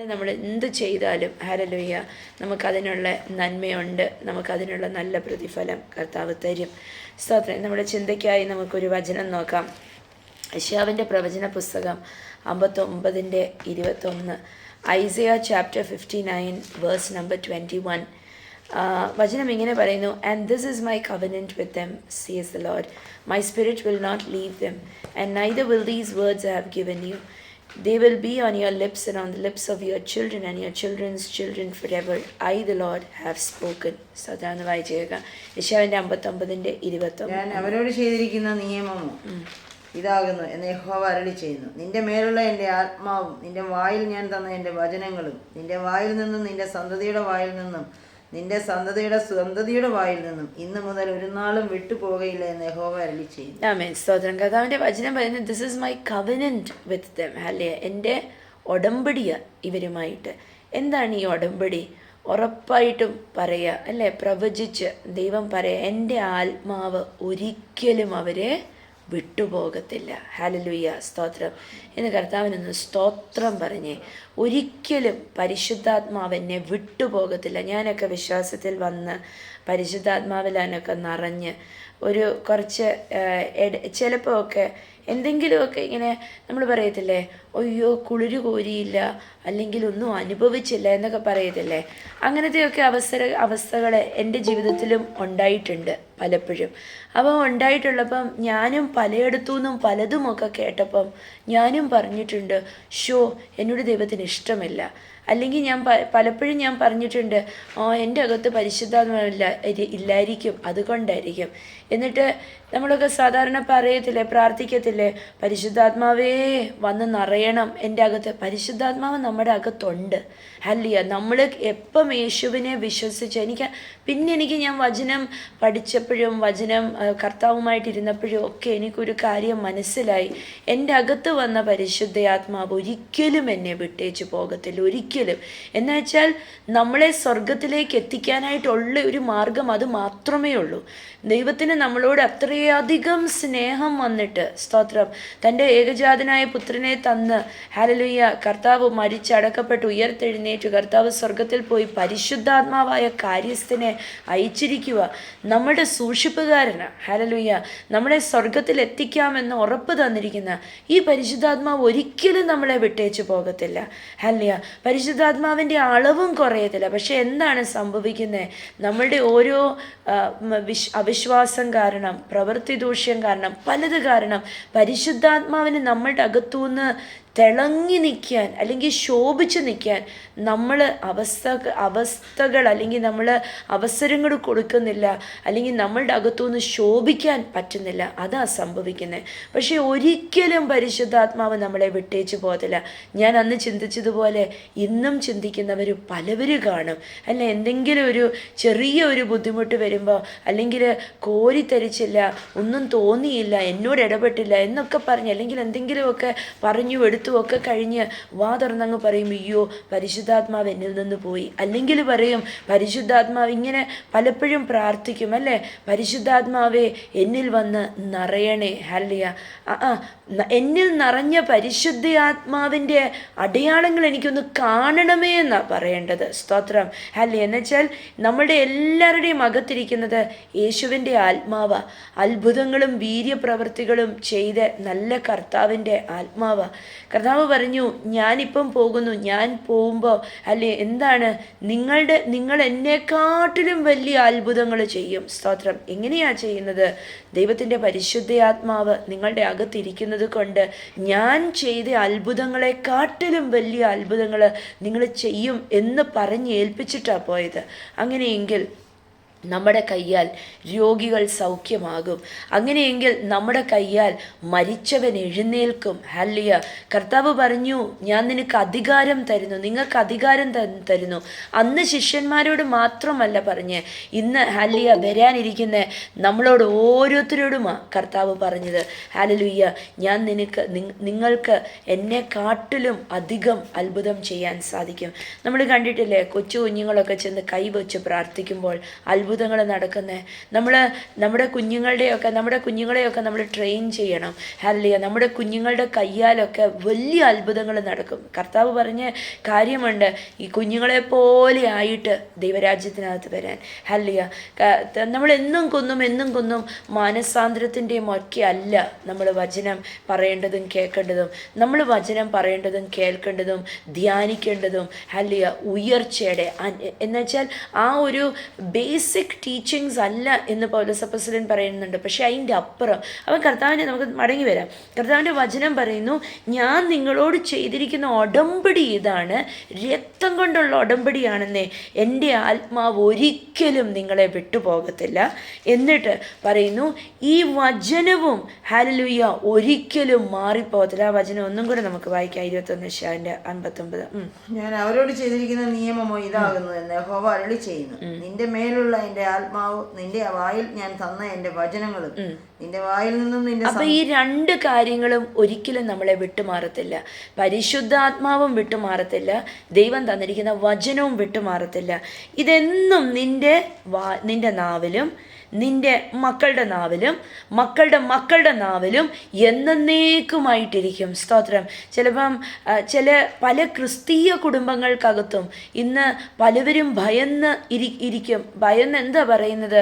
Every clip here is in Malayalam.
നമ്മൾ എന്ത് ചെയ്താലും ഹല്ലേലൂയ നമുക്കതിനുള്ള നന്മയുണ്ട്, നമുക്കതിനുള്ള നല്ല പ്രതിഫലം കർത്താവ് തരും. സ്തോത്രം. നമ്മുടെ ചിന്തയ്ക്കായി നമുക്കൊരു വചനം നോക്കാം. യെശയ്യാവിൻ്റെ പ്രവചന പുസ്തകം 59:21, ഐസയ ചാപ്റ്റർ 59 വേഴ്സ് നമ്പർ 21. വചനം ഇങ്ങനെ പറയുന്നു, and this is my covenant with them says the Lord, my spirit will not leave them, and neither will these words I have given you. They will be on your lips and on the lips of your children and your children's children forever. I, the Lord, have spoken. സാധാരണ വായിച്ചേക്ക. യെശയ്യാവിൻ്റെ 59:21. ഞാൻ അവരോട് ചെയ്തിരിക്കുന്ന നിയമമോ ഇതാകുന്നു എന്ന് യഹോവ അരുളി ചെയ്യുന്നു. നിന്റെ മേലുള്ള എൻ്റെ ആത്മാവും നിന്റെ വായിൽ ഞാൻ തന്ന എൻ്റെ വചനങ്ങളും നിന്റെ വായിൽ നിന്നും നിന്റെ സന്തതിയുടെ വായിൽ നിന്നും നിന്റെ സന്തതിയുടെ വായിൽ നിന്നും ഇന്ന് മുതൽ ഒരു നാളും വിട്ടുപോകയില്ല എന്ന് യഹോവ അരുളി ചെയ്യുന്നു. ആമേൻ. സ്തോത്രം. കർത്താവിൻ്റെ വചനം പറയുന്നത്, this is my covenant with dum. അല്ലേ, എൻ്റെ ഉടമ്പടിയ ഇവരുമായിട്ട്. എന്താണ് ഈ ഉടമ്പടി? ഉറപ്പായിട്ടും പറയുക അല്ലേ, പ്രവചിച്ച് ദൈവം പറയുക, എൻ്റെ ആത്മാവ് ഒരിക്കലും അവരെ വിട്ടുപോകത്തില്ല. ഹല്ലേലൂയ, സ്തോത്രം. എന്ന് കർത്താവിനൊന്ന് സ്തോത്രം പറഞ്ഞേ. ഒരിക്കലും പരിശുദ്ധാത്മാവ് എന്നെ വിട്ടുപോകത്തില്ല. ഞാനൊക്കെ വിശ്വാസത്തിൽ വന്ന് പരിശുദ്ധാത്മാവിലാനൊക്കെ നിറഞ്ഞ് ഒരു കുറച്ച് ചിലപ്പോൾ ഒക്കെ എന്തെങ്കിലുമൊക്കെ ഇങ്ങനെ നമ്മൾ പറയത്തില്ലേ, അയ്യോ കുളിര് കോരിയില്ല, അല്ലെങ്കിൽ ഒന്നും അനുഭവിച്ചില്ല എന്നൊക്കെ പറയത്തില്ലേ. അങ്ങനത്തെയൊക്കെ അവസ്ഥകൾ എൻ്റെ ജീവിതത്തിലും ഉണ്ടായിട്ടുണ്ട് പലപ്പോഴും. അപ്പോൾ ഉണ്ടായിട്ടുള്ളപ്പം ഞാനും പലയിടത്തു നിന്നും പലതുമൊക്കെ കേട്ടപ്പം ഞാനും പറഞ്ഞിട്ടുണ്ട്, എന്നോട് ദൈവത്തിന് ഇഷ്ടമില്ല. അല്ലെങ്കിൽ ഞാൻ പലപ്പോഴും ഞാൻ പറഞ്ഞിട്ടുണ്ട്, എൻ്റെ അകത്ത് പരിശുദ്ധാത്മാവില്ല ഇല്ലായിരിക്കും, അതുകൊണ്ടായിരിക്കും. എന്നിട്ട് നമ്മളൊക്കെ സാധാരണ പറയത്തില്ലേ, പ്രാർത്ഥിക്കത്തില്ലേ, പരിശുദ്ധാത്മാവേ വന്ന് നിറയണം എൻ്റെ അകത്ത്. പരിശുദ്ധാത്മാവ് നമ്മുടെ അകത്തുണ്ട്. ഹല്ലേലൂയ. നമ്മൾ എപ്പം യേശുവിനെ വിശ്വസിച്ച് എനിക്ക് ഞാൻ വചനം പഠിച്ചപ്പോഴും വചനം കർത്താവുമായിട്ടിരുന്നപ്പോഴും ഒക്കെ എനിക്കൊരു കാര്യം മനസ്സിലായി. എൻ്റെ അകത്ത് വന്ന പരിശുദ്ധാത്മാവ് ഒരിക്കലും എന്നെ വിട്ടേച്ച് പോകത്തില്ല, ഒരിക്കലും. എന്നുവെച്ചാൽ നമ്മളെ സ്വർഗത്തിലേക്ക് എത്തിക്കാനായിട്ടുള്ള ഒരു മാർഗം അത് മാത്രമേ ഉള്ളൂ. ദൈവത്തിന് നമ്മളോട് അത്രയധികം സ്നേഹം വന്നിട്ട്, സ്തോത്രം, തൻ്റെ ഏകജാതനായ പുത്രനെ തന്ന് ഹല്ലേലൂയ, കർത്താവ് മരിച്ചടക്കപ്പെട്ട് ഉയർത്തെഴുന്നേറ്റു, കർത്താവ് സ്വർഗത്തിൽ പോയി പരിശുദ്ധാത്മാവായ കാര്യസ്ഥനെ അയച്ചിരിക്കുക. നമ്മുടെ സൂക്ഷിപ്പുകാരന് ഹല്ലേലൂയ, നമ്മളെ സ്വർഗത്തിൽ എത്തിക്കാമെന്ന് ഉറപ്പ് തന്നിരിക്കുന്ന ഈ പരിശുദ്ധാത്മാവ് ഒരിക്കലും നമ്മളെ വിട്ടേച്ച് പോകത്തില്ല. ഹല്ലേലൂയ. പരിശുദ്ധാത്മാവിൻ്റെ അളവും കുറയത്തില്ല. പക്ഷെ എന്താണ് സംഭവിക്കുന്നത്? നമ്മളുടെ ഓരോ അവിശ്വാസം കാരണം, പ്രവൃത്തി ദൂഷ്യം കാരണം, പലത് കാരണം പരിശുദ്ധാത്മാവിന് നമ്മളുടെ അകത്തുനിന്ന് തിളങ്ങി നിൽക്കാൻ അല്ലെങ്കിൽ ശോഭിച്ച് നിൽക്കാൻ നമ്മൾ അവസ്ഥകൾ അല്ലെങ്കിൽ നമ്മൾ അവസരങ്ങൾ കൊടുക്കുന്നില്ല, അല്ലെങ്കിൽ നമ്മളുടെ അകത്തുനിന്ന് ശോഭിക്കാൻ പറ്റുന്നില്ല. അതാ സംഭവിക്കുന്നത്. പക്ഷേ ഒരിക്കലും പരിശുദ്ധാത്മാവ് നമ്മളെ വിട്ടേച്ച് പോകത്തില്ല. ഞാൻ അന്ന് ചിന്തിച്ചതുപോലെ ഇന്നും ചിന്തിക്കുന്നവർ പലവരും കാണും അല്ല. എന്തെങ്കിലും ഒരു ചെറിയ ഒരു ബുദ്ധിമുട്ട് വരുമ്പോൾ, അല്ലെങ്കിൽ കോരിത്തരിച്ചില്ല, ഒന്നും തോന്നിയില്ല, എന്നോട് ഇടപെട്ടില്ല എന്നൊക്കെ പറഞ്ഞ്, അല്ലെങ്കിൽ എന്തെങ്കിലുമൊക്കെ പറഞ്ഞു ഒക്കെ കഴിഞ്ഞ് വാ തുറന്നങ്ങ് പറയും, അയ്യോ പരിശുദ്ധാത്മാവ് എന്നിൽ നിന്ന് പോയി. അല്ലെങ്കിൽ പറയും പരിശുദ്ധാത്മാവ്, ഇങ്ങനെ പലപ്പോഴും പ്രാർത്ഥിക്കും അല്ലേ, പരിശുദ്ധാത്മാവേ എന്നിൽ വന്ന് നിറയണേ. ഹല്ലേലൂയ. എന്നിൽ നിറഞ്ഞ പരിശുദ്ധാത്മാവിൻ്റെ അടയാളങ്ങൾ എനിക്കൊന്ന് കാണണമേ എന്നാണ് പറയേണ്ടത്. സ്തോത്രം. ഹല്ലേലൂയ. എന്നുവെച്ചാൽ നമ്മളുടെ എല്ലാവരുടെയും അകത്തിരിക്കുന്നത് യേശുവിൻ്റെ ആത്മാവ. അത്ഭുതങ്ങളും വീര്യപ്രവൃത്തികളും ചെയ്ത് നല്ല കർത്താവിൻ്റെ ആത്മാവ. കർത്താവ് പറഞ്ഞു, ഞാനിപ്പം പോകുന്നു, ഞാൻ പോകുമ്പോൾ അല്ലേ എന്താണ് നിങ്ങൾ എന്നെക്കാട്ടിലും വലിയ അത്ഭുതങ്ങൾ ചെയ്യും. സ്തോത്രം. എങ്ങനെയാ ചെയ്യുന്നത്? ദൈവത്തിൻ്റെ പരിശുദ്ധാത്മാവ് നിങ്ങളുടെ അകത്തിരിക്കുന്നത് കൊണ്ട് ഞാൻ ചെയ്ത അത്ഭുതങ്ങളെക്കാട്ടിലും വലിയ അത്ഭുതങ്ങൾ നിങ്ങൾ ചെയ്യും എന്ന് പറഞ്ഞ് ഏൽപ്പിച്ചിട്ടാണ് പോയത്. അങ്ങനെയെങ്കിൽ നമ്മുടെ കയ്യാൽ രോഗികൾ സൗഖ്യമാകും. അങ്ങനെയെങ്കിൽ നമ്മുടെ കയ്യാൽ മരിച്ചവൻ എഴുന്നേൽക്കും. ഹല്ലേലൂയ. കർത്താവ് പറഞ്ഞു, ഞാൻ നിനക്ക് അധികാരം തരുന്നു, നിങ്ങൾക്ക് അധികാരം തരുന്നു. അന്ന് ശിഷ്യന്മാരോട് മാത്രമല്ല പറഞ്ഞ്, ഇന്ന് ഹല്ലേലൂയ വരാനിരിക്കുന്ന നമ്മളോട് ഓരോരുത്തരോടുമാണ് കർത്താവ് പറഞ്ഞത്. ഹല്ലേലൂയ. ഞാൻ നിങ്ങൾക്ക് എന്നെക്കാട്ടിലും അധികം അത്ഭുതം ചെയ്യാൻ സാധിക്കും. നമ്മൾ കണ്ടിട്ടില്ലേ, കൊച്ചു കുഞ്ഞുങ്ങളൊക്കെ ചെന്ന് കൈവച്ച് പ്രാർത്ഥിക്കുമ്പോൾ അത്ഭുതം അത്ഭുതങ്ങൾ നടക്കുന്നത്. നമ്മുടെ കുഞ്ഞുങ്ങളെയൊക്കെ നമ്മൾ ട്രെയിൻ ചെയ്യണം. ഹല്ലേലൂയ. നമ്മുടെ കുഞ്ഞുങ്ങളുടെ കയ്യാലൊക്കെ വലിയ അത്ഭുതങ്ങൾ നടക്കും. കർത്താവ് പറഞ്ഞ കാര്യമുണ്ട്, ഈ കുഞ്ഞുങ്ങളെ പോലെ ആയിട്ട് ദൈവരാജ്യത്തിനകത്ത് വരാൻ. ഹല്ലേലൂയ. നമ്മൾ എന്നും കൊന്നും മാനസാന്തരത്തിൻ്റെയും ഒക്കെ അല്ല നമ്മൾ വചനം പറയേണ്ടതും കേൾക്കേണ്ടതും. നമ്മൾ വചനം പറയേണ്ടതും കേൾക്കേണ്ടതും ധ്യാനിക്കേണ്ടതും ഹല്ലേലൂയ ഉയർച്ചയുടെ എന്നുവെച്ചാൽ ആ ഒരു ബേസിക് ടീച്ചിങ്സ് അല്ല എന്ന് പൗലോസ് അപ്പോസ്തലൻ പറയുന്നുണ്ട്. പക്ഷെ അതിൻ്റെ അപ്പുറം കർത്താവിനെ നമുക്ക് മടങ്ങി വരാം. കർത്താവിൻ്റെ വചനം പറയുന്നു, ഞാൻ നിങ്ങളോട് ചെയ്തിരിക്കുന്ന ഉടമ്പടി ഇതാണ്, രക്തം കൊണ്ടുള്ള ഉടമ്പടിയാണെന്നേ, എൻ്റെ ആത്മാവ് ഒരിക്കലും നിങ്ങളെ വിട്ടുപോകത്തില്ല. എന്നിട്ട് പറയുന്നു, ഈ വചനവും ഹല്ലേലൂയ ഒരിക്കലും മാറിപ്പോകത്തില്ല. ആ വചനം ഒന്നും കൂടെ നമുക്ക് വായിക്കാം. 21:59. ഞാൻ അവരോട് ചെയ്തിരിക്കുന്ന നിയമമോ ഇതാകുന്നു എന്ന് യഹോവ അരുളി ചെയ്യുന്നു. നിന്റെ മേലുള്ള എൻ്റെ ആത്മാവ്, നിന്റെ വായിൽ ഞാൻ തന്ന എൻ്റെ വചനങ്ങളും നിന്റെ വായിൽ നിന്നും നിന്റെ. അപ്പൊ ഈ രണ്ട് കാര്യങ്ങളും ഒരിക്കലും നമ്മളെ വിട്ടുമാറത്തില്ല. പരിശുദ്ധാത്മാവും വിട്ടുമാറത്തില്ല, ദൈവം തന്നിരിക്കുന്ന വചനവും വിട്ടുമാറത്തില്ല. ഇതെന്നും നിന്റെ നാവിലും നിന്റെ മക്കളുടെ നാവിലും മക്കളുടെ നാവിലും എന്നേക്കുമായിട്ടിരിക്കും. സ്തോത്രം. ചിലപ്പം പല ക്രിസ്തീയ കുടുംബങ്ങൾക്കകത്തും ഇന്ന് പലവരും ഭയന്ന് ഇരിക്കും. ഭയന്ന് എന്താ പറയുന്നത്?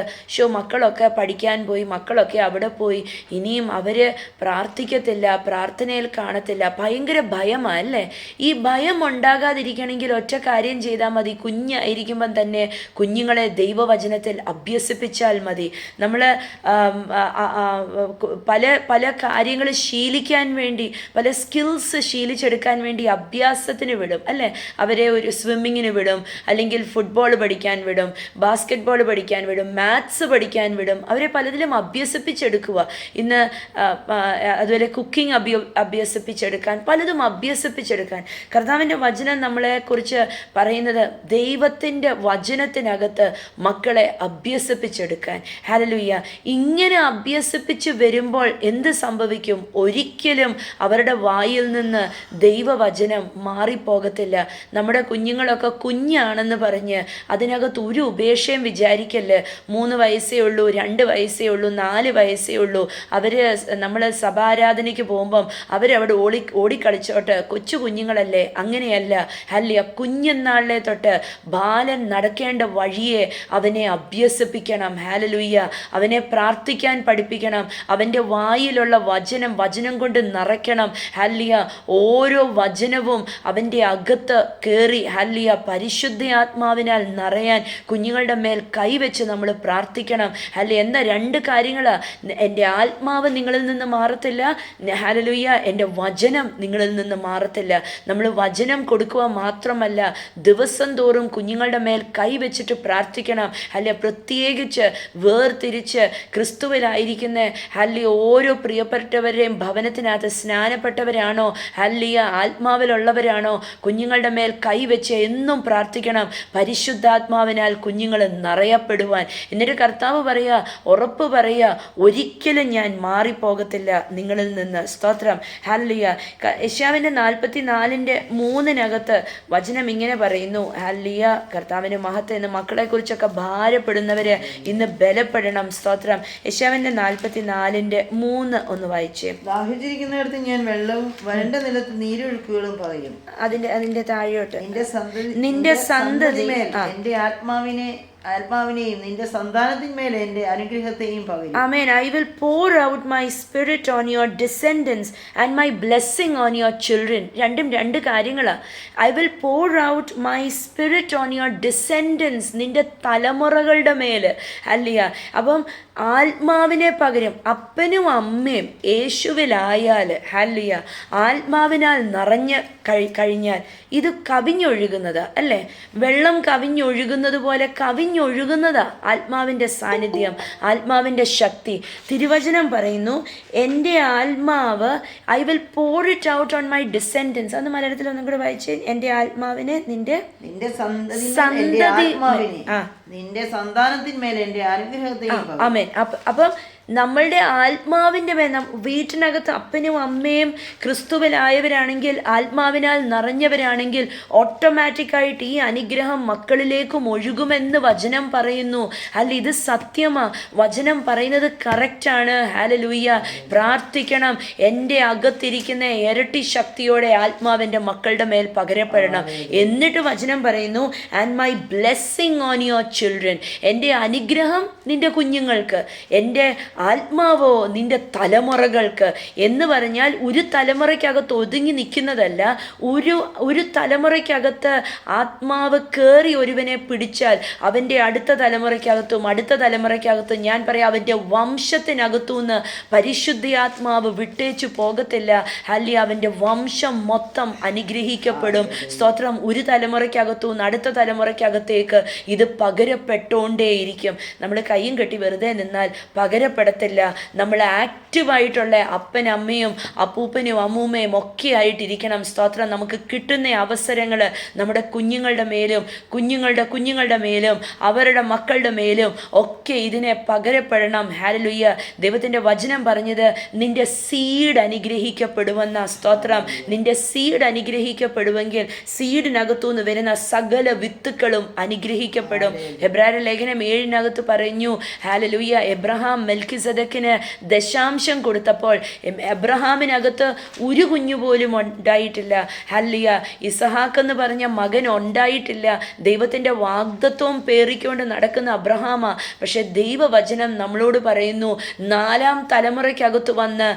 മക്കളൊക്കെ പഠിക്കാൻ പോയി, മക്കളൊക്കെ അവിടെ പോയി, ഇനിയും അവർ പ്രാർത്ഥിക്കത്തില്ല, പ്രാർത്ഥനയിൽ കാണത്തില്ല. ഭയങ്കര ഭയമാണ് അല്ലേ? ഈ ഭയം ഉണ്ടാകാതിരിക്കണമെങ്കിൽ ഒറ്റ കാര്യം ചെയ്താൽ മതി. കുഞ്ഞായിരിക്കുമ്പം തന്നെ കുഞ്ഞുങ്ങളെ ദൈവവചനത്തിൽ അഭ്യസിപ്പിച്ചാൽ മതി. നമ്മൾ പല കാര്യങ്ങൾ ശീലിക്കാൻ വേണ്ടി, പല സ്കിൽസ് ശീലിച്ചെടുക്കാൻ വേണ്ടി അഭ്യാസത്തിന് വിടും അല്ലേ? അവരെ ഒരു സ്വിമ്മിങ്ങിന് വിടും, അല്ലെങ്കിൽ ഫുട്ബോൾ പഠിക്കാൻ വിടും, ബാസ്കറ്റ് ബോൾ പഠിക്കാൻ വിടും, മാത്സ് പഠിക്കാൻ വിടും. അവരെ പലതിലും അഭ്യസിപ്പിച്ചെടുക്കുക. ഇന്ന് അതുപോലെ കുക്കിംഗ് അഭ്യസിപ്പിച്ചെടുക്കാൻ, പലതും അഭ്യസിപ്പിച്ചെടുക്കാൻ കർത്താവിൻ്റെ വചനം നമ്മളെക്കുറിച്ച് പറയുന്നത്, ദൈവത്തിൻ്റെ വചനത്തിനകത്ത് മക്കളെ അഭ്യസിപ്പിച്ചെടുക്കാൻ. ഹല്ലേലൂയ. ഇങ്ങനെ അഭ്യസിപ്പിച്ച് വരുമ്പോൾ എന്ത് സംഭവിക്കും? ഒരിക്കലും അവരുടെ വായിൽ നിന്ന് ദൈവവചനം മാറിപ്പോകത്തില്ല. നമ്മുടെ കുഞ്ഞുങ്ങളൊക്കെ കുഞ്ഞാണെന്ന് പറഞ്ഞ് അതിനകത്ത് ഒരു ഉപേക്ഷയും വിചാരിക്കല്ല്. 3 വയസ്സേ ഉള്ളൂ, 2 വയസ്സേ ഉള്ളൂ, 4 വയസ്സേ ഉള്ളൂ. നമ്മൾ സഭാരാധനയ്ക്ക് പോകുമ്പം അവരവിടെ ഓടിക്കളിച്ചോട്ടെ, കൊച്ചു കുഞ്ഞുങ്ങളല്ലേ. അങ്ങനെയല്ല. ഹല്ലേലൂയ. കുഞ്ഞുനാളിലെ തൊട്ട് ബാലൻ നടക്കേണ്ട വഴിയെ അവനെ അഭ്യസിപ്പിക്കണം. ഹല്ലേലൂയ. അവനെ പ്രാർത്ഥിക്കാൻ പഠിപ്പിക്കണം. അവൻ്റെ വായിലുള്ള വചനം കൊണ്ട് നിറയ്ക്കണം. ഹല്ലേലൂയ. ഓരോ വചനവും അവൻ്റെ അകത്ത് കയറി ഹല്ലേലൂയ പരിശുദ്ധാത്മാവിനാൽ നിറയാൻ കുഞ്ഞുങ്ങളുടെ മേൽ കൈവച്ച് നമ്മൾ പ്രാർത്ഥിക്കണം. ഹല്ലേലൂയ. എന്ന 2 കാര്യങ്ങളാണ്. എൻ്റെ ആത്മാവ് നിങ്ങളിൽ നിന്ന് മാറത്തില്ല, ഹല്ലേലൂയ എൻ്റെ വചനം നിങ്ങളിൽ നിന്ന് മാറത്തില്ല. നമ്മൾ വചനം കൊടുക്കുക മാത്രമല്ല, ദിവസം തോറും കുഞ്ഞുങ്ങളുടെ മേൽ കൈവച്ചിട്ട് പ്രാർത്ഥിക്കണം. ഹല്ലേലൂയ. പ്രത്യേകിച്ച് വേർതിരിച്ച് ക്രിസ്തുവിലായിരിക്കുന്ന ഹല്ലേലൂയ ഓരോ പ്രിയപ്പെട്ടവരെയും ഭവനത്തിനകത്ത് സ്നാനപ്പെട്ടവരാണോ, ഹല്ലേലൂയ ആത്മാവിലുള്ളവരാണോ, കുഞ്ഞുങ്ങളുടെ മേൽ കൈവച്ച് എന്നും പ്രാർത്ഥിക്കണം, പരിശുദ്ധാത്മാവിനാൽ കുഞ്ഞുങ്ങൾ നിറയപ്പെടുവാൻ. എന്നിട്ട് കർത്താവ് പറയുക, ഉറപ്പ് പറയുക, ഒരിക്കലും ഞാൻ മാറിപ്പോകത്തില്ല നിങ്ങളിൽ നിന്ന്. സ്തോത്രം. ഹല്ലേലൂയ. യെശയ്യാവിൻ്റെ 44:3 വചനം ഇങ്ങനെ പറയുന്നു. ഹല്ലേലൂയ. കർത്താവിൻ്റെ മഹത്വം. എന്ന് മക്കളെക്കുറിച്ചൊക്കെ ഭാരപ്പെടുന്നവർ ഇന്ന് ബലപ്പെടണം. സ്തോത്രം. യെശയ്യാവിൻ്റെ 44:3 ഒന്ന് വായിച്ചേ. ദാഹിച്ചിരിക്കുന്നിടത്ത് ഞാൻ വെള്ളവും വരണ്ട നിലത്ത് നീരൊഴുക്കുകളും പറയും. അതിന്റെ താഴെയോട്ട്, നിന്റെ സന്തതി എന്റെ ആത്മാവിനെയും നിന്റെ സന്താനത്തിന്മേൽ എൻ്റെ അനുഗ്രഹത്തെയും പകരും. ആമേൻ. I will pour out my spirit on your descendants and my blessing on your children. രണ്ടും 2 കാര്യങ്ങളാണ്. I will pour out my spirit on your descendants, നിന്റെ തലമുറകളുടെ മേൽ. ഹല്ലേലൂയ. അപ്പം ആത്മാവിനെ പകരും. അപ്പനും അമ്മയും യേശുവിലായാൽ, ഹല്ലേലൂയ, ആത്മാവിനാൽ നിറഞ്ഞ് കഴിഞ്ഞാൽ ഇത് കവിഞ്ഞൊഴുകുന്നത് അല്ലേ? വെള്ളം കവിഞ്ഞൊഴുകുന്നത് പോലെ കവിഞ്ഞൊഴുകുന്നതാ ആത്മാവിൻ്റെ സാന്നിധ്യം, ആത്മാവിൻ്റെ ശക്തി. തിരുവചനം പറയുന്നു, എൻ്റെ ആത്മാവ് I will pour it out on my descendants. അന്ന് മലയാളത്തിൽ ഒന്നും കൂടെ വായിച്ചേ. എൻ്റെ ആത്മാവിനെ നിന്റെ സന്താനത്തിന്മേൽ എൻ്റെ അനുഗ്രഹത്തെയും. അപ്പം നമ്മളുടെ ആത്മാവിൻ്റെ മേൽ വീട്ടിനകത്ത് അപ്പനും അമ്മയും ക്രിസ്തുവിലായവരാണെങ്കിൽ, ആത്മാവിനാൽ നിറഞ്ഞവരാണെങ്കിൽ ഓട്ടോമാറ്റിക്കായിട്ട് ഈ അനുഗ്രഹം മക്കളിലേക്കും ഒഴുകുമെന്ന് വചനം പറയുന്നു. അല്ല, ഇത് സത്യമാ, വചനം പറയുന്നത് കറക്റ്റാണ്. ഹല്ലേലൂയ. പ്രാർത്ഥിക്കണം, എൻ്റെ അകത്തിരിക്കുന്ന ഇരട്ടി ശക്തിയോടെ ആത്മാവിൻ്റെ മക്കളുടെ മേൽ പകരപ്പെടണം. എന്നിട്ട് വചനം പറയുന്നു, and my blessing on your children, എൻ്റെ അനുഗ്രഹം നിൻ്റെ കുഞ്ഞുങ്ങൾക്ക്, എൻ്റെ ആത്മാവോ നിൻ്റെ തലമുറകൾക്ക്. എന്ന് പറഞ്ഞാൽ ഒരു തലമുറയ്ക്കകത്ത് ഒതുങ്ങി നിൽക്കുന്നതല്ല, ഒരു തലമുറയ്ക്കകത്ത് ആത്മാവ് കയറി ഒരുവനെ പിടിച്ചാൽ അവൻ്റെ അടുത്ത തലമുറയ്ക്കകത്തും ഞാൻ പറയാം, അവൻ്റെ വംശത്തിനകത്തുനിന്ന് പരിശുദ്ധാത്മാവ് വിട്ടേച്ചു പോകത്തില്ല. അല്ലെങ്കിൽ അവൻ്റെ വംശം മൊത്തം അനുഗ്രഹിക്കപ്പെടും. സ്തോത്രം. ഒരു തലമുറയ്ക്കകത്തുനിന്ന് അടുത്ത തലമുറയ്ക്കകത്തേക്ക് ഇത് പകരപ്പെട്ടോണ്ടേയിരിക്കും. നമ്മൾ കയ്യും കെട്ടി വെറുതെ നിന്നാൽ പകരപ്പെടത്തില്ല. നമ്മൾ ആക്റ്റീവായിട്ടുള്ള അപ്പനമ്മയും അപ്പൂപ്പനും അമ്മൂമ്മയും ഒക്കെ ആയിട്ടിരിക്കണം. സ്തോത്രം. നമുക്ക് കിട്ടുന്ന അവസരങ്ങൾ നമ്മുടെ കുഞ്ഞുങ്ങളുടെ മേലും കുഞ്ഞുങ്ങളുടെ മേലും അവരുടെ മക്കളുടെ മേലും ഒക്കെ ഇതിനെ പകരപ്പെടണം. ഹല്ലേലൂയ. ദൈവത്തിൻ്റെ വചനം പറഞ്ഞത് നിന്റെ സീഡ് അനുഗ്രഹിക്കപ്പെടുമെന്ന. സ്തോത്രം. നിന്റെ സീഡ് അനുഗ്രഹിക്കപ്പെടുമെങ്കിൽ സീഡിനകത്തുനിന്ന് വരുന്ന സകല വിത്തുക്കളും അനുഗ്രഹിക്കപ്പെടും. എബ്രായർ ലേഖനം 7 പറഞ്ഞു, ഹല്ലേലൂയ, എബ്രഹാം മെൽക്കിസെദക്കിന് ദശാംശം കൊടുത്തപ്പോൾ എബ്രഹാമിനകത്ത് ഒരു കുഞ്ഞു പോലും ഉണ്ടായിട്ടില്ല. ഹല്ലേലൂയ. ഇസഹാക്ക് എന്ന് പറഞ്ഞ മകൻ ഉണ്ടായിട്ടില്ല. ദൈവത്തിൻ്റെ വാഗ്ദത്വം പേറിക്കൊണ്ട് നടക്കുന്ന അബ്രഹാമാ. പക്ഷെ ദൈവവചനം നമ്മളോട് പറയുന്നു, 4-ാം തലമുറയ്ക്കകത്ത് വന്ന്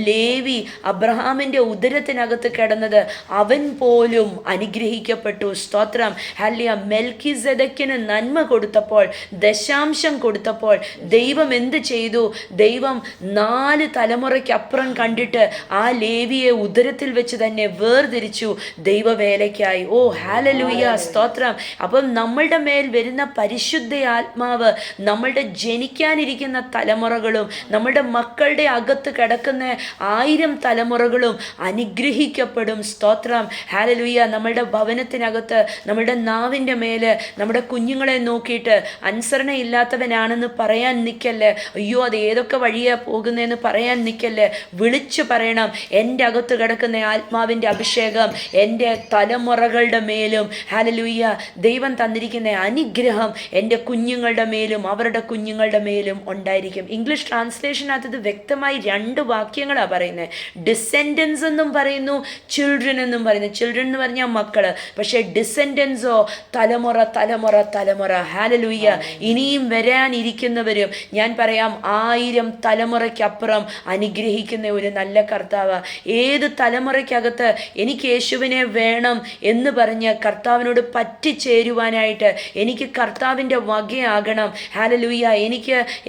ലേവി അബ്രഹാമിൻ്റെ ഉദരത്തിനകത്ത് കിടന്നത് അവൻ പോലും അനുഗ്രഹിക്കപ്പെട്ടു. സ്തോത്രം. ഹല്ലേലൂയ. മെൽക്കിസെദക്കിന് നന്മ കൊടുത്തപ്പോൾ, ദശാംശം കൊടുത്തപ്പോൾ ദൈവം എന്ത് ചെയ്തു? ദൈവം 4 തലമുറയ്ക്കപ്പുറം കണ്ടിട്ട് ആ ലേവിയെ ഉദരത്തിൽ വെച്ച് തന്നെ വേർതിരിച്ചു ദൈവവേലയ്ക്കായി. ഓ ഹല്ലേലൂയ. സ്തോത്രം. അപ്പം നമ്മളുടെ മേൽ വരുന്ന പരിശുദ്ധ ആത്മാവ് നമ്മളുടെ ജനിക്കാനിരിക്കുന്ന തലമുറകളും നമ്മളുടെ മക്കളുടെ അകത്ത് കിടക്കുന്ന 1000 തലമുറകളും അനുഗ്രഹിക്കപ്പെടും. സ്തോത്രം. ഹല്ലേലൂയ. നമ്മളുടെ ഭവനത്തിനകത്ത് നമ്മളുടെ നാവിൻ്റെ മേല് നമ്മുടെ കുഞ്ഞുങ്ങളെ നോക്കിയിട്ട് അനുസരണയില്ലാത്തവനാണെന്ന് പറയാൻ നിൽക്കല്ലേ. അയ്യോ, അത് ഏതൊക്കെ വഴിയാ പോകുന്നതെന്ന് പറയാൻ നിൽക്കല്ലേ. വിളിച്ചു പറയണം, എൻ്റെ അകത്ത് കിടക്കുന്ന ആത്മാവിൻ്റെ അഭിഷേകം എൻ്റെ തലമുറകളുടെ മേലും, ഹല്ലേലൂയ, ദൈവം തന്നിരിക്കുന്ന അനുഗ്രഹം എൻ്റെ കുഞ്ഞുങ്ങളുടെ മേലും അവരുടെ കുഞ്ഞുങ്ങളുടെ മേലും ഉണ്ടായിരിക്കും. ഇംഗ്ലീഷ് ട്രാൻസ്ലേഷനകത്ത് ഇത് വ്യക്തമായി 2 വാക്യങ്ങളാണ് പറയുന്നത്. ഡിസെൻഡൻസ് എന്നും പറയുന്നു, ചിൽഡ്രൻ എന്നും പറയുന്നു. ചിൽഡ്രൻ എന്ന് പറഞ്ഞാൽ മക്കള്, പക്ഷേ ഡിസെൻഡൻസോ തലമുറ തലമുറ തലമുറ. ഹല്ലേലൂയ. ഇനിയും വരാനിരിക്കുന്നവരും ഞാൻ പറയാം 1000 തലമുറയ്ക്കപ്പുറം അനുഗ്രഹിക്കുന്ന ഒരു നല്ല കർത്താവ്. ഏത് തലമുറയ്ക്കകത്ത് എനിക്ക് യേശുവിനെ വേണം എന്ന് പറഞ്ഞ് കർത്താവിനോട് പറ്റിച്ചേരുവാനായിട്ട്, എനിക്ക് കർത്താവിൻ്റെ വകയാകണം, ഹല്ലേലൂയ,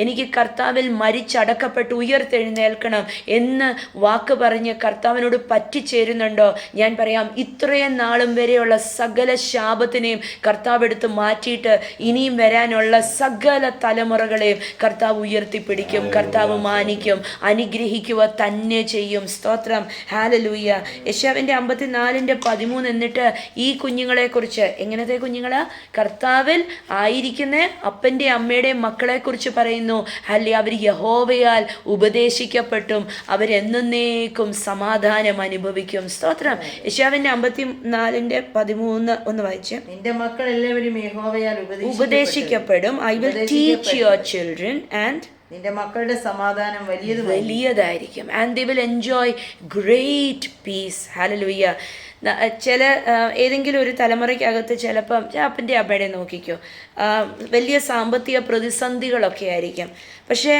എനിക്ക് കർത്താവിൽ മരിച്ചടക്കപ്പെട്ട് ഉയർത്തെഴുന്നേൽക്കണം എന്ന് വാക്ക് പറഞ്ഞ് കർത്താവിനോട് പറ്റിച്ചേരുന്നുണ്ടോ? ഞാൻ പറയാം, ഇത്രയും നാളും വരെയുള്ള സകല ശാപത്തിനെയും കർത്താവ് എടുത്ത് മാറ്റിയിട്ട് ഇനിയും വരാനുള്ള സകല തലമുറകളെയും കർത്താവ് ഉയർത്തിപ്പിടിക്കും, കർത്താവ് മാനിക്കും, അനുഗ്രഹിക്കുക തന്നെ ചെയ്യും. സ്തോത്രം. ഹല്ലേലൂയ. യെശയ്യാവിൻ്റെ 54:13 എന്നിട്ട് ഈ കുഞ്ഞുങ്ങളെക്കുറിച്ച്, എങ്ങനത്തെ കുഞ്ഞുങ്ങളാ? കർത്താവിൽ ആയിരിക്കുന്ന അപ്പൻ്റെ അമ്മയുടെയും മക്കളെക്കുറിച്ച് പറയുന്നു. ഹല്ലേലൂയ. അവർ യഹോവയാൽ ഉപദേശിക്കപ്പെട്ടും അവരെന്നേക്കും സമാധാനം അനുഭവിക്കും. സ്തോത്രം. യെശയ്യാവിൻ്റെ 54:13 ഒന്ന് വായിച്ച്. നിന്റെ മക്കൾ എല്ലാവരും യഹോവയാൽ ഉപദേശിക്കപ്പെടും. I will teach your children and നിന്റെ മക്കളുടെ സമാധാനം വലിയതായിരിക്കും. And they will enjoy great peace. Hallelujah. ഏതെങ്കിലും ഒരു തലമുറയ്ക്കകത്ത് ചിലപ്പം അപ്പൻ്റെ അമ്മയുടെ നോക്കിക്കോ, വലിയ സാമ്പത്തിക പ്രതിസന്ധികളൊക്കെ ആയിരിക്കും. പക്ഷേ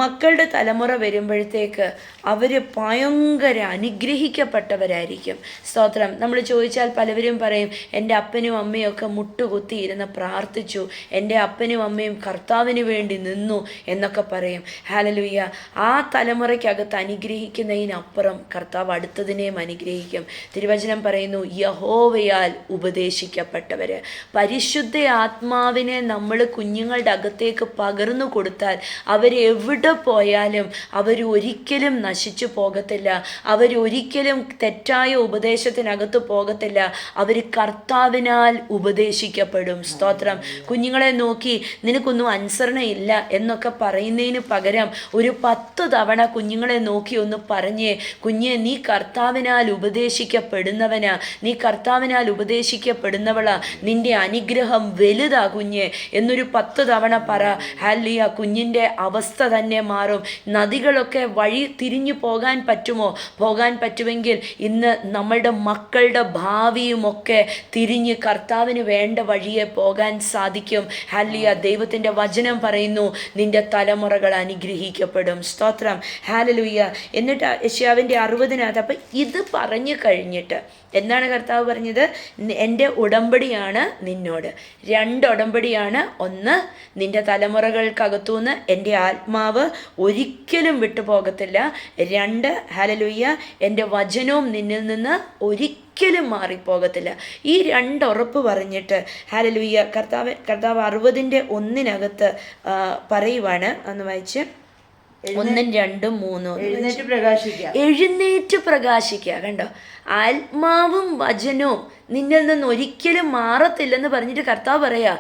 മക്കളുടെ തലമുറ വരുമ്പോഴത്തേക്ക് അവർ ഭയങ്കര അനുഗ്രഹിക്കപ്പെട്ടവരായിരിക്കും. സ്തോത്രം. നമ്മൾ ചോദിച്ചാൽ പലവരും പറയും, എൻ്റെ അപ്പനും അമ്മയും ഒക്കെ മുട്ടുകുത്തി ഇരുന്ന് പ്രാർത്ഥിച്ചു, എൻ്റെ അപ്പനും അമ്മയും കർത്താവിന് വേണ്ടി നിന്നു എന്നൊക്കെ പറയും. ഹല്ലേലൂയ. ആ തലമുറയ്ക്കകത്ത് അനുഗ്രഹിക്കുന്നതിനപ്പുറം കർത്താവ് അടുത്തതിനെയും അനുഗ്രഹിക്കും. തിരുവചനം പറയുന്നു, യഹോവയാൽ ഉപദേശിക്കപ്പെട്ടവര്. പരിശുദ്ധ ആത്മാവിനെ നമ്മൾ കുഞ്ഞുങ്ങളുടെ അകത്തേക്ക് പകർന്നു കൊടുത്താൽ അവരെവിടെ പോയാലും അവരൊരിക്കലും നശിച്ചു പോകത്തില്ല, അവരൊരിക്കലും തെറ്റായ ഉപദേശത്തിനകത്ത് പോകത്തില്ല. അവർ കർത്താവിനാൽ ഉപദേശിക്കപ്പെടും. സ്തോത്രം. കുഞ്ഞുങ്ങളെ നോക്കി നിനക്കൊന്നും അനുസരണയില്ല എന്നൊക്കെ പറയുന്നതിന് പകരം ഒരു 10 തവണ കുഞ്ഞുങ്ങളെ നോക്കി ഒന്ന് പറഞ്ഞേ, കുഞ്ഞെ നീ കർത്താവിനാൽ ഉപദേശിക്കപ്പെടുന്നവനാ, നീ കർത്താവിനാൽ ഉപദേശിക്കപ്പെടുന്നവളാ, നിന്റെ അനുഗ്രഹം വലുതാ കുഞ്ഞെ എന്നൊരു 10 തവണ പറ. ഹല്ലേലൂയ. കുഞ്ഞിൻ്റെ അവസ്ഥ തന്നെ മാറും. നദികളൊക്കെ വഴി തിരിഞ്ഞു പോകാൻ പറ്റുമോ? പോകാൻ പറ്റുമെങ്കിൽ ഇന്ന് നമ്മളുടെ മക്കളുടെ ഭാവിയുമൊക്കെ തിരിഞ്ഞ് കർത്താവിന് വേണ്ട വഴിയെ പോകാൻ സാധിക്കും. ഹല്ലേലൂയ. ദൈവത്തിൻ്റെ വചനം പറയുന്നു, നിന്റെ തലമുറകൾ അനുഗ്രഹിക്കപ്പെടും. സ്തോത്രം. ഹല്ലേലൂയ. എന്നിട്ട് യെശയ്യാവിൻ്റെ 60-നകത്ത് അപ്പം ഇത് പറഞ്ഞു കഴിഞ്ഞിട്ട് എന്താണ് കർത്താവ് പറഞ്ഞത്? എൻ്റെ ഉടമ്പടിയാണ് നിന്നോട്. 2 ഉടമ്പടിയാണ്. ഒന്ന്, നിന്റെ തലമുറകൾക്കകത്തുനിന്ന് എൻ്റെ ആത്മാവ് ഒരിക്കലും വിട്ടുപോകത്തില്ല. 2, ഹല്ലേലൂയ, എൻ്റെ വചനവും നിന്നിൽ നിന്ന് ഒരിക്കലും മാറിപ്പോകത്തില്ല. ഈ 2 ഉറപ്പ് പറഞ്ഞിട്ട് ഹല്ലേലൂയ കർത്താവ് 60-1 പറയുവാണ്. ഒന്ന് വായിച്ച്. 1, 2, 3. എഴുന്നേറ്റ് പ്രകാശിക്കുക. കണ്ടോ, ആത്മാവും വചനവും നിന്നിൽ നിന്ന് ഒരിക്കലും മാറത്തില്ലെന്ന് പറഞ്ഞിട്ട് കർത്താവ് പറയാ,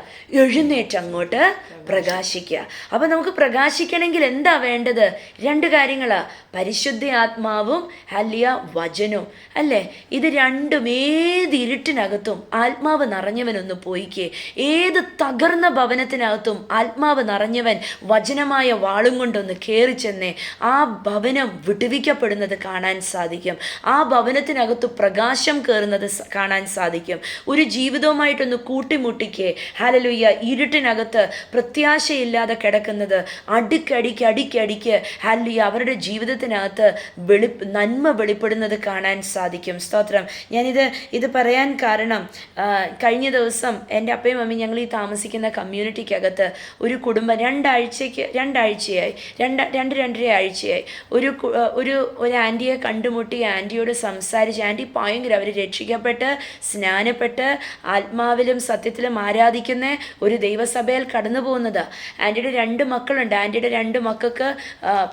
എഴുന്നേറ്റ് അങ്ങോട്ട് പ്രകാശിക്കുക. അപ്പം നമുക്ക് പ്രകാശിക്കണമെങ്കിൽ എന്താ വേണ്ടത്? 2 കാര്യങ്ങളാ, പരിശുദ്ധ ആത്മാവും ഹല്ലേലൂയ വചനവും, അല്ലേ? ഇത് രണ്ടും ഏത് ഇരുട്ടിനകത്തും ആത്മാവ് നിറഞ്ഞവനൊന്ന് പോയിക്കേ. ഏത് തകർന്ന ഭവനത്തിനകത്തും ആത്മാവ് നിറഞ്ഞവൻ വചനമായ വാളും കൊണ്ടൊന്ന് കയറി ചെന്നേ, ആ ഭവനം വിടുവിക്കപ്പെടുന്നത് കാണാൻ സാധിക്കും. ആ ഭവനത്തിനകത്ത് പ്രകാശം കയറുന്നത് കാണാൻ സാധിക്കും. ഒരു ജീവിതവുമായിട്ടൊന്ന് കൂട്ടിമുട്ടിക്കേ. ഹല്ലേലൂയ. ഇരുട്ടിനകത്ത് പ്രത്യാശയില്ലാതെ കിടക്കുന്നത് അടിക്കടിക്ക് ഹല്ലേലൂയ അവരുടെ ജീവിതത്തിനകത്ത് നന്മ വെളിപ്പെടുന്നത് കാണാൻ സാധിക്കും. സ്തോത്രം. ഞാനിത് പറയാൻ കാരണം, കഴിഞ്ഞ ദിവസം എൻ്റെ അപ്പയും അമ്മയും ഞങ്ങൾ ഈ താമസിക്കുന്ന കമ്മ്യൂണിറ്റിക്കകത്ത് ഒരു കുടുംബം 2 ആഴ്ചയായി 2.5 ആഴ്ചയായി ഒരു ആൻറ്റിയെ കണ്ടുമുട്ടി. ആൻറ്റിയോട് സംസാരിച്ച്, ആൻറ്റി ഭയങ്കര അവർ രക്ഷിക്കപ്പെട്ട് സ്നാനപ്പെട്ട് ആത്മാവിലും സത്യത്തിലും ആരാധിക്കുന്ന ഒരു ദൈവസഭയിൽ കടന്നു പോകുന്നത്. ആൻറ്റിയുടെ 2 മക്കളുണ്ട്. ആൻറ്റിയുടെ 2 മക്കൾക്ക്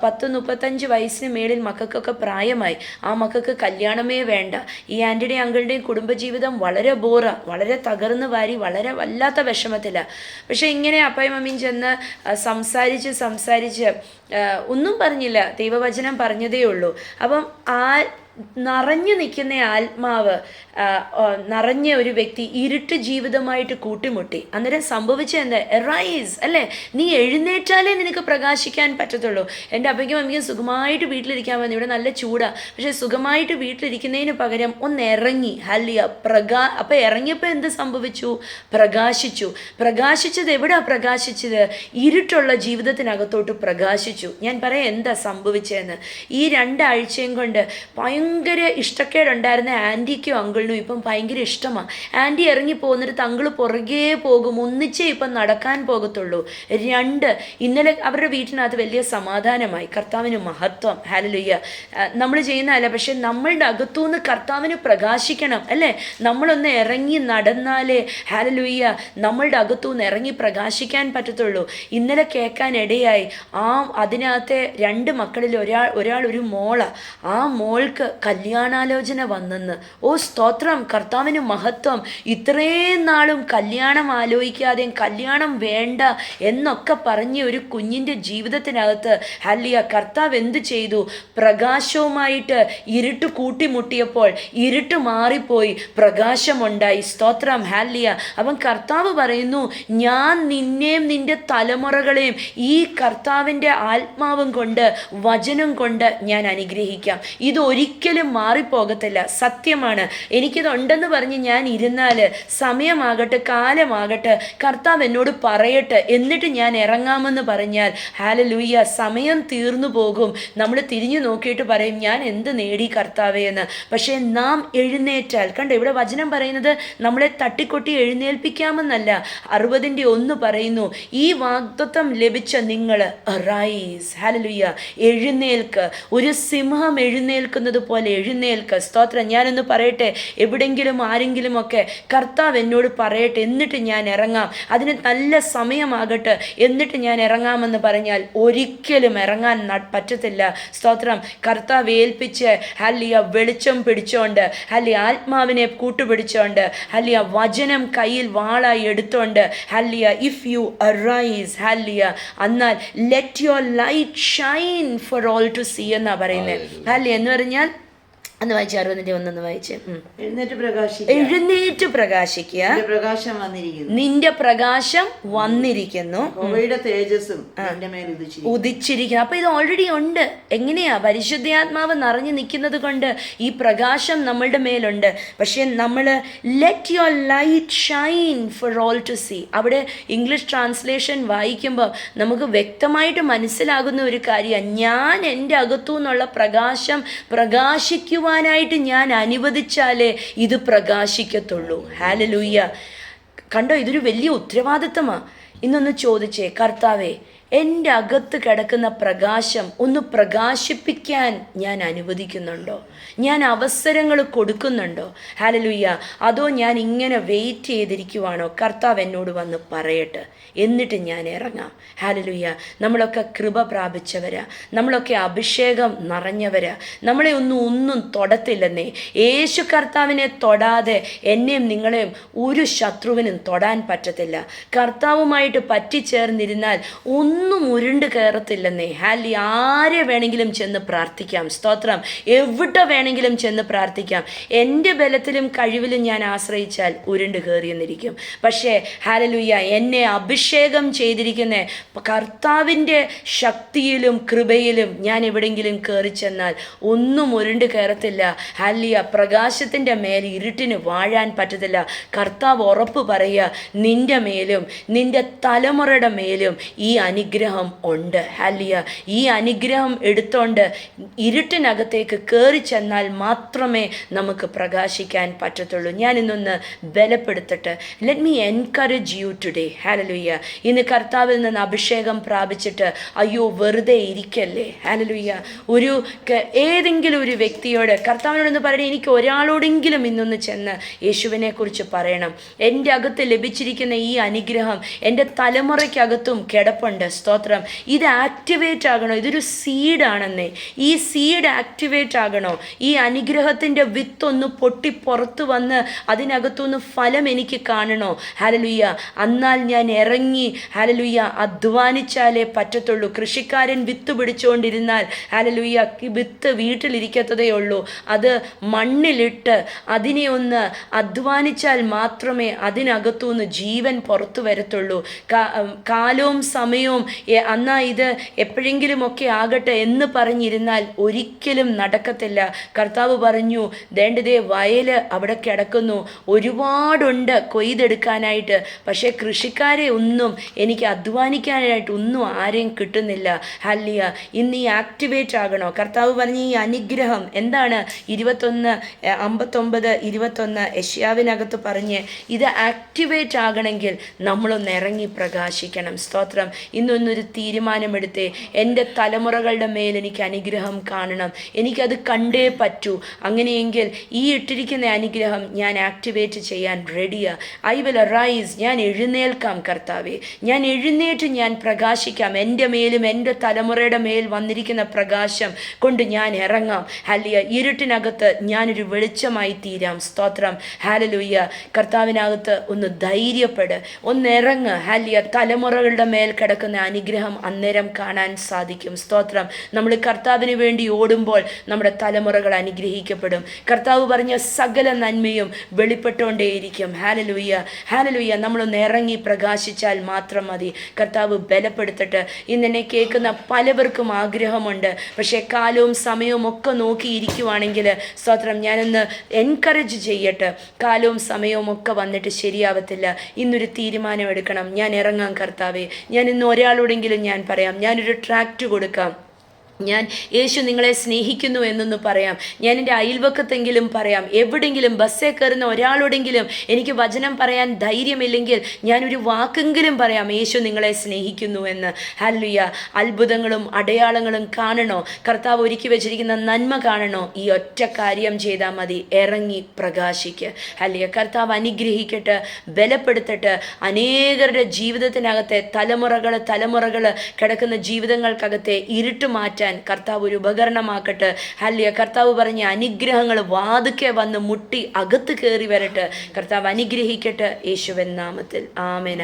30-35 വയസ്സിന് മേളിൽ മക്കൾക്കൊക്കെ പ്രായമായി. ആ മക്കൾക്ക് കല്യാണമേ വേണ്ട. ഈ ആൻറ്റിയുടെയും അങ്കിളുടെയും കുടുംബജീവിതം വളരെ വളരെ തകർന്നു വാരി, വളരെ വല്ലാത്ത വിഷമത്തില്ല. പക്ഷെ ഇങ്ങനെ അപ്പയും അമ്മയും ചെന്ന് സംസാരിച്ച് ഒന്നും പറഞ്ഞില്ല, ദൈവവചനം പറഞ്ഞതേ ഉള്ളൂ. അപ്പം നിറഞ്ഞു നിൽക്കുന്ന ആത്മാവ് നിറഞ്ഞ ഒരു വ്യക്തി ഇരുട്ട് ജീവിതമായിട്ട് കൂട്ടിമുട്ടി. അന്നേരം സംഭവിച്ച എന്താ? എറൈസ്, അല്ലേ? നീ എഴുന്നേറ്റാലേ നിനക്ക് പ്രകാശിക്കാൻ പറ്റത്തുള്ളൂ. എൻ്റെ അപ്പയ്ക്കും അമ്മയ്ക്കും സുഖമായിട്ട് വീട്ടിലിരിക്കാൻ വന്നു. ഇവിടെ നല്ല ചൂടാണ്. പക്ഷെ സുഖമായിട്ട് വീട്ടിലിരിക്കുന്നതിന് പകരം ഒന്ന് ഇറങ്ങി. ഹല്ലേലൂയ. അപ്പം ഇറങ്ങിയപ്പോൾ എന്ത് സംഭവിച്ചു? പ്രകാശിച്ചത് എവിടാ പ്രകാശിച്ചത്? ഇരുട്ടുള്ള ജീവിതത്തിനകത്തോട്ട് പ്രകാശിച്ചു. ഞാൻ പറയാം എന്താ സംഭവിച്ചതെന്ന്. ഈ 2 ആഴ്ചയും കൊണ്ട് ഭയങ്കര ഇഷ്ടക്കേടുണ്ടായിരുന്ന ആൻറ്റിക്കും അങ്കിളിനും ഇപ്പം ഭയങ്കര ഇഷ്ടമാണ്. ആൻറ്റി ഇറങ്ങി പോകുന്നിടത്ത് അങ്കിള് പുറകെ പോകും. ഒന്നിച്ചേ ഇപ്പം നടക്കാൻ പോകത്തുള്ളൂ. 2, ഇന്നലെ അവരുടെ വീട്ടിനകത്ത് വലിയ സമാധാനമായി. കർത്താവിന് മഹത്വം. ഹല്ലേലൂയ. നമ്മൾ ചെയ്യുന്നതല്ല, പക്ഷെ നമ്മളുടെ അകത്തുനിന്ന് കർത്താവിന് പ്രകാശിക്കണം, അല്ലേ? നമ്മളൊന്ന് ഇറങ്ങി നടന്നാലേ ഹല്ലേലൂയ നമ്മളുടെ അകത്തുനിന്ന് ഇറങ്ങി പ്രകാശിക്കാൻ പറ്റത്തുള്ളൂ. ഇന്നലെ കേൾക്കാനിടയായി, അതിനകത്തെ 2 മക്കളിൽ ഒരാൾ ഒരു മോള. ആ മോൾക്ക് കല്യാണാലോചന വന്നെന്ന്. ഓ സ്തോത്രം, കർത്താവിന് മഹത്വം. ഇത്രയും നാളും കല്യാണം ആലോചിക്കാതെയും കല്യാണം വേണ്ട എന്നൊക്കെ പറഞ്ഞ് ഒരു കുഞ്ഞിൻ്റെ ജീവിതത്തിനകത്ത് ഹല്ലേലൂയ കർത്താവ് എന്ത് ചെയ്തു? പ്രകാശവുമായിട്ട് ഇരുട്ട് കൂട്ടിമുട്ടിയപ്പോൾ ഇരുട്ട് മാറിപ്പോയി, പ്രകാശമുണ്ടായി. സ്തോത്രം. ഹല്ലേലൂയ. അപ്പം കർത്താവ് പറയുന്നു, ഞാൻ നിന്നെയും നിന്റെ തലമുറകളെയും ഈ കർത്താവിൻ്റെ ആത്മാവും കൊണ്ട് വചനം കൊണ്ട് ഞാൻ അനുഗ്രഹിക്കാം. ഇതൊരിക്കലും മാറിപ്പോകത്തില്ല. സത്യമാണ്. എനിക്കിതുണ്ടെന്ന് പറഞ്ഞ് ഞാൻ ഇരുന്നാൽ സമയമാകട്ടെ കാലമാകട്ടെ കർത്താവ് എന്നോട് പറയട്ടെ എന്നിട്ട് ഞാൻ ഇറങ്ങാമെന്ന് പറഞ്ഞാൽ ഹല്ലേലൂയ സമയം തീർന്നു പോകും. നമ്മൾ തിരിഞ്ഞു നോക്കിയിട്ട് പറയും, ഞാൻ എന്ത് നേടി കർത്താവേ എന്ന്. പക്ഷേ നാം എഴുന്നേറ്റാൽ, കണ്ടോ ഇവിടെ വചനം പറയുന്നത് നമ്മളെ തട്ടിക്കൊട്ടി എഴുന്നേൽപ്പിക്കാമെന്നല്ല. 60-1 പറയുന്നു, ഈ വാഗ്ദത്തം ലഭിച്ച നിങ്ങൾ റൈസ്, ഹല്ലേലൂയ, എഴുന്നേൽക്ക്. ഒരു സിംഹം എഴുന്നേൽക്കുന്നത് പോലെ എഴുന്നേൽക്ക. സ്തോത്രം. ഞാനൊന്ന് പറയട്ടെ, എവിടെങ്കിലും ആരെങ്കിലുമൊക്കെ കർത്താവ് എന്നോട് പറയട്ടെ, എന്നിട്ട് ഞാൻ ഇറങ്ങാം, അതിന് നല്ല സമയമാകട്ടെ, എന്നിട്ട് ഞാൻ ഇറങ്ങാമെന്ന് പറഞ്ഞാൽ ഒരിക്കലും ഇറങ്ങാൻ പറ്റത്തില്ല. സ്തോത്രം. കർത്താവ് ഏൽപ്പിച്ച് ഹല്ലിയ വെളിച്ചം പിടിച്ചോണ്ട്, ഹല്ലിയ ആത്മാവിനെ കൂട്ടുപിടിച്ചോണ്ട്, ഹല്ലിയ വചനം കയ്യിൽ വാളായി എടുത്തോണ്ട്, ഹല്ലിയ ഇഫ് യു അറൈസ്, ഹല്ലിയ എന്നാൽ let your light shine for all to see എന്നാ പറയുന്നത്. ഹല്ലിയ എന്ന് പറഞ്ഞാൽ അന്ന് വായിച്ചു, 61 വായിച്ച്. എഴുന്നേറ്റ് പ്രകാശിക്കുക, എഴുന്നേറ്റ് പ്രകാശിക്കുക, പ്രകാശം വന്നിരിക്കുന്നു, നിന്റെ പ്രകാശം വന്നിരിക്കുന്നു, യഹോവയുടെ തേജസ്സും നിന്റെ മേൽ ഉദിച്ചിരിക്കുന്നു. അപ്പൊ ഇത് ഓൾറെഡി ഉണ്ട്. എങ്ങനെയാ? പരിശുദ്ധാത്മാവ് നിറഞ്ഞു നിൽക്കുന്നത് കൊണ്ട് ഈ പ്രകാശം നമ്മളുടെ മേലുണ്ട്. പക്ഷെ നമ്മൾ let your light shine for all to see. അവിടെ ഇംഗ്ലീഷ് ട്രാൻസ്ലേഷൻ വായിക്കുമ്പോൾ നമുക്ക് വ്യക്തമായിട്ട് മനസ്സിലാകുന്ന ഒരു കാര്യമാണ്, ഞാൻ എൻ്റെ അകത്തു നിന്നുള്ള പ്രകാശം പ്രകാശിക്കുവാനായിട്ട് ഞാൻ അനുവദിച്ചാലേ ഇത് പ്രകാശിക്കത്തുള്ളൂ. ഹല്ലേലൂയ. കണ്ടോ, ഇതൊരു വലിയ ഉത്തരവാദിത്തമാണ്. ഇന്നൊന്ന് ചോദിച്ചേ, കർത്താവേ, എൻ്റെ അകത്ത് കിടക്കുന്ന പ്രകാശം ഒന്ന് പ്രകാശിപ്പിക്കാൻ ഞാൻ അനുവദിക്കുന്നുണ്ടോ? ഞാൻ അവസരങ്ങൾ കൊടുക്കുന്നുണ്ടോ? ഹല്ലേലൂയ. അതോ ഞാൻ ഇങ്ങനെ വെയിറ്റ് ചെയ്തിരിക്കുവാണോ കർത്താവ് എന്നോട് വന്ന് പറയട്ടെ, എന്നിട്ട് ഞാൻ ഇറങ്ങാം? ഹല്ലേലൂയ. നമ്മളൊക്കെ കൃപ പ്രാപിച്ചവരാ, നമ്മളൊക്കെ അഭിഷേകം നിറഞ്ഞവരാ. നമ്മളെ ഒന്നും തൊടത്തില്ലെന്നേ. യേശു കർത്താവിനെ തൊടാതെ എന്നെയും നിങ്ങളെയും ഒരു ശത്രുവിനും തൊടാൻ പറ്റത്തില്ല. കർത്താവുമായിട്ട് പറ്റിച്ചേർന്നിരുന്നാൽ ഒന്നും ഉരുണ്ട് കയറത്തില്ലെന്നേ. ഹാലി. ആരെ വേണമെങ്കിലും ചെന്ന് പ്രാർത്ഥിക്കാം. സ്തോത്രം. എവിടെ വേണമെങ്കിലും ചെന്ന് പ്രാർത്ഥിക്കാം. എൻ്റെ ബലത്തിലും കഴിവിലും ഞാൻ ആശ്രയിച്ചാൽ ഉരുണ്ട് കയറിയെന്നിരിക്കും. പക്ഷേ ഹല്ലേലൂയ, എന്നെ അഭിഷേകം ചെയ്തിരിക്കുന്ന കർത്താവിൻ്റെ ശക്തിയിലും കൃപയിലും ഞാൻ എവിടെയെങ്കിലും കയറി ചെന്നാൽ ഒന്നും ഉരുണ്ട് കയറത്തില്ല. ഹല്ലേലൂയ. പ്രകാശത്തിൻ്റെ മേൽ ഇരുട്ടിന് വാഴാൻ പറ്റത്തില്ല. കർത്താവ് ഉറപ്പ് പറയുക, നിൻ്റെ മേലും നിൻ്റെ തലമുറയുടെ മേലും ഈ അനുഗ്രഹം ഉണ്ട്. ഹല്ലേലൂയ. ഈ അനുഗ്രഹം എടുത്തോണ്ട് ഇരുട്ടിനകത്തേക്ക് കയറി ചെന്നാൽ മാത്രമേ നമുക്ക് പ്രകാശിക്കാൻ പറ്റത്തുള്ളൂ. ഞാൻ ഇന്നൊന്ന് ബലപ്പെടുത്തട്ടെ. Let me encourage you today. Hallelujah. ഇന്ന് കർത്താവിൽ നിന്ന് അഭിഷേകം പ്രാപിച്ചിട്ട് അയ്യോ വെറുതെ ഇരിക്കല്ലേ. ഹല്ലേലൂയ. ഏതെങ്കിലും ഒരു വ്യക്തിയോട് കർത്താവിനോടൊന്ന് പറയണേ, എനിക്ക് ഒരാളോടെങ്കിലും ഇന്നൊന്ന് ചെന്ന് യേശുവിനെ കുറിച്ച് പറയണം. എൻ്റെ അകത്ത് ലഭിച്ചിരിക്കുന്ന ഈ അനുഗ്രഹം എൻ്റെ തലമുറയ്ക്കകത്തും കിടപ്പുണ്ട്. സ്തോത്രം. ഇത് ആക്ടിവേറ്റ് ആകണോ? ഇതൊരു സീഡാണെന്നേ. ഈ സീഡ് ആക്ടിവേറ്റ് ആകണോ? ഈ അനുഗ്രഹത്തിൻ്റെ വിത്തൊന്ന് പൊട്ടി പുറത്ത് വന്ന് അതിനകത്തുനിന്ന് ഫലം എനിക്ക് കാണണോ? ഹല്ലേലൂയ. എന്നാൽ ഞാൻ ഇറങ്ങി ഹല്ലേലൂയ അധ്വാനിച്ചാലേ പറ്റത്തുള്ളൂ. കൃഷിക്കാരൻ വിത്ത് പിടിച്ചുകൊണ്ടിരുന്നാൽ ഹല്ലേലൂയ വിത്ത് വീട്ടിലിരിക്കത്തതേ ഉള്ളൂ. അത് മണ്ണിലിട്ട് അതിനെ ഒന്ന് അധ്വാനിച്ചാൽ മാത്രമേ അതിനകത്തുനിന്ന് ജീവൻ പുറത്തു വരത്തുള്ളൂ. കാലവും സമയവും എന്നാൽ ഇത് എപ്പോഴെങ്കിലുമൊക്കെ ആകട്ടെ എന്ന് പറഞ്ഞിരുന്നാൽ ഒരിക്കലും നടക്കത്തില്ല. കർത്താവ് പറഞ്ഞു, ദേണ്ടതേ വയൽ അവിടെ കിടക്കുന്നു, ഒരുപാടുണ്ട് കൊയ്തെടുക്കാനായിട്ട്. പക്ഷേ കൃഷിക്കാരെ ഒന്നും എനിക്ക് അധ്വാനിക്കാനായിട്ട് ഒന്നും ആരെയും കിട്ടുന്നില്ല. ഹല്ലേലൂയ. ഇന്ന് ഈ ആക്ടിവേറ്റ് ആകണോ? കർത്താവ് പറഞ്ഞ ഈ അനുഗ്രഹം എന്താണ്? 59:21 യെശയ്യാവിനകത്ത് പറഞ്ഞ് ഇത് ആക്ടിവേറ്റ് ആകണമെങ്കിൽ നമ്മളൊന്ന് ഇറങ്ങി പ്രകാശിക്കണം. സ്തോത്രം. ഇന്നൊന്നൊരു തീരുമാനമെടുത്തേ, എൻ്റെ തലമുറകളുടെ മേൽ എനിക്ക് അനുഗ്രഹം കാണണം, എനിക്കത് കണ്ടേ പറ്റൂ. അങ്ങനെയെങ്കിൽ ഈ ഇട്ടിരിക്കുന്ന അനുഗ്രഹം ഞാൻ ആക്ടിവേറ്റ് ചെയ്യാൻ റെഡിയാ. I will arise. ഞാൻ എഴുന്നേൽക്കാം കർത്താവേ. ഞാൻ എഴുന്നേറ്റ് ഞാൻ പ്രകാശിക്കാം. എൻ്റെ മേലും എൻ്റെ തലമുറയുടെ മേൽ വന്നിരിക്കുന്ന പ്രകാശം കൊണ്ട് ഞാൻ ഇറങ്ങാം. ഹല്ലേലൂയ. ഇരുട്ടിനകത്ത് ഞാനൊരു വെളിച്ചമായി തീരാം. സ്തോത്രം. ഹല്ലേലൂയ. കർത്താവിനകത്ത് ഒന്ന് ധൈര്യപ്പെട്, ഒന്ന് ഇറങ്ങ്. ഹല്ലേലൂയ. തലമുറകളുടെ മേൽ കിടക്കുന്ന അനുഗ്രഹം അന്നേരം കാണാൻ സാധിക്കും. സ്തോത്രം. നമ്മൾ കർത്താവിന് വേണ്ടി ഓടുമ്പോൾ നമ്മുടെ തലമുറകൾ അനുഗ്രഹിക്കപ്പെടും. കർത്താവ് പറഞ്ഞ സകല നന്മയും വെളിപ്പെട്ടുകൊണ്ടേയിരിക്കും. ഹല്ലേലൂയ. ഹല്ലേലൂയ. നമ്മളൊന്ന് ഇറങ്ങി പ്രകാശിച്ചാൽ മാത്രം മതി. കർത്താവ് ബലപ്പെടുത്തട്ടെ. ഇന്നെന്നെ കേൾക്കുന്ന പലവർക്കും ആഗ്രഹമുണ്ട്, പക്ഷേ കാലവും സമയവും ഒക്കെ നോക്കിയിരിക്കുവാണെങ്കിൽ സ്തോത്രം, ഞാനൊന്ന് എൻകറേജ് ചെയ്യട്ടെ. കാലവും സമയവും ഒക്കെ വന്നിട്ട് ശരിയാവത്തില്ല. ഇന്നൊരു തീരുമാനം എടുക്കണം. ഞാൻ ഇറങ്ങാം കർത്താവേ. ഞാൻ ഇന്ന് ഒരാളോടെങ്കിലും ഞാൻ പറയാം, ഞാനൊരു ട്രാക്റ്റ് കൊടുക്കാം. ഞാൻ യേശു നിങ്ങളെ സ്നേഹിക്കുന്നു എന്നൊന്ന് പറയാം. ഞാൻ എൻ്റെ അയൽവക്കത്തെങ്കിലും പറയാം. എവിടെയെങ്കിലും ബസ്സേ കയറുന്ന ഒരാളോടെങ്കിലും എനിക്ക് വചനം പറയാൻ ധൈര്യമില്ലെങ്കിൽ ഞാനൊരു വാക്കെങ്കിലും പറയാം, യേശു നിങ്ങളെ സ്നേഹിക്കുന്നു എന്ന്. ഹല്ലേലൂയ. അത്ഭുതങ്ങളും അടയാളങ്ങളും കാണണോ, കർത്താവ് ഒരുക്കി വെച്ചിരിക്കുന്ന നന്മ കാണണോ, ഈ ഒറ്റ കാര്യം ചെയ്താൽ മതി. ഇറങ്ങി പ്രകാശിക്ക്. ഹല്ലേലൂയ. കർത്താവ് അനുഗ്രഹിക്കട്ടെ, ബലപ്പെടുത്തട്ടെ. അനേകരുടെ ജീവിതത്തിനകത്തെ തലമുറകൾ കിടക്കുന്ന ജീവിതങ്ങൾക്കകത്തെ ഇരുട്ട് മാറ്റാൻ കർത്താവ് ഒരു ഉപകരണമാക്കട്ടെ. ഹല്ലേലൂയ. കർത്താവ് പറഞ്ഞ അനുഗ്രഹങ്ങൾ വാതുക്കെ വന്ന് മുട്ടി അകത്ത് കയറി വരട്ടെ. കർത്താവ് അനുഗ്രഹിക്കട്ടെ യേശുവിൻ നാമത്തിൽ. ആമേൻ.